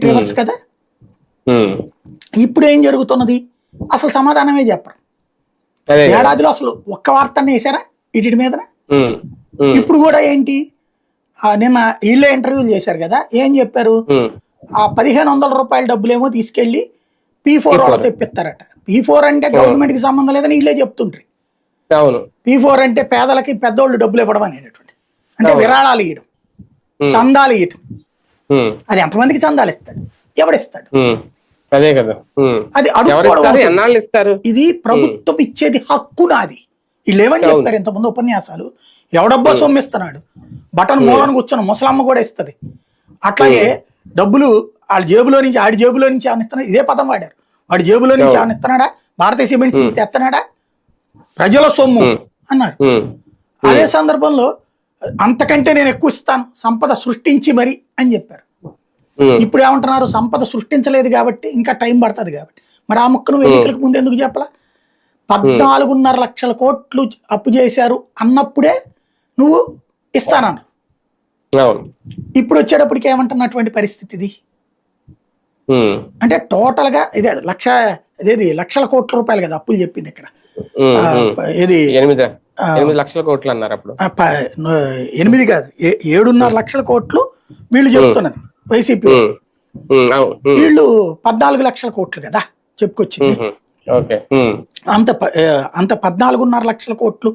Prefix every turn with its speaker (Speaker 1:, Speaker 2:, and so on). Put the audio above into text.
Speaker 1: Complete reverse కదా. ఇప్పుడు ఏం జరుగుతున్నది అసలు సమాధానమే చెప్పరు. ఏడాదిలో అసలు ఒక్క వార్తనే వేసారా వీటి మీద. ఇప్పుడు కూడా ఏంటి, నిన్న వీళ్ళే ఇంటర్వ్యూలు చేశారు కదా, ఏం చెప్పారు, ఆ 1500 రూపాయల డబ్బులేమో తీసుకెళ్లి P4 వాళ్ళు తెప్పిస్తారట. P4 అంటే గవర్నమెంట్ కి సంబంధం లేదని వీళ్ళే చెప్తుంటారు. P4 అంటే పేదలకి పెద్దోళ్ళు డబ్బులు ఇవ్వడం అనేటువంటి, అంటే విరాళాలు ఇవ్వడం, చందాలు ఇవ్వడం. అది ఎంతమందికి చందాలు ఇస్తాడు, ఎవడిస్తాడు,
Speaker 2: అదే కదా,
Speaker 1: అది అడుగుకోవడం. ఇది ప్రభుత్వం ఇచ్చేది హక్కు నాది. వీళ్ళు ఏమని చెప్పారు ఇంతకుముందు ఉపన్యాసాలు, ఎవడబ్బో సొమ్మిస్తున్నాడు, బటన్ మూలను కూర్చొని ముసలమ్మ కూడా ఇస్తుంది. అట్లాగే డబ్బులు వాళ్ళ జేబులో నుంచి, ఆడి జేబులో నుంచి ఏమైనా ఇస్తున్నాడు, ఇదే పదం వాడారు. వాడి జేబులో నుంచి ఏమైనా ఇస్తున్నాడా, భారతీయ సిమెంట్స్ తెస్తున్నాడా, ప్రజల సొమ్ము అన్నారు. అదే సందర్భంలో అంతకంటే నేను ఎక్కువ ఇస్తాను సంపద సృష్టించి మరి అని చెప్పారు. ఇప్పుడు ఏమంటున్నారు, సంపద సృష్టించలేదు కాబట్టి ఇంకా టైం పడుతుంది కాబట్టి. మరి ఆ ముక్కను ఎన్నికలకు ముందు ఎందుకు చెప్పాల? 14.5 లక్షల కోట్లు అప్పు చేశారు అన్నప్పుడే నువ్వు ఇస్తానన్నా. ఇప్పుడు వచ్చేటప్పటికి ఏమంటున్నటువంటి పరిస్థితి ఇది అంటే, టోటల్ గా ఇదే లక్షల కోట్ల రూపాయలు కదా అప్పులు చెప్పింది ఇక్కడ. ఇది
Speaker 2: 8 లక్షల కోట్లు అన్నారు అప్పుడు.
Speaker 1: 8 కాదు, 7.5 లక్షల కోట్లు వీళ్ళు చెప్తున్నది వైసీపీ. వీళ్ళు 14 లక్షల కోట్లు కదా చెప్పుకొచ్చింది. అంత 14.5 లక్షల కోట్లు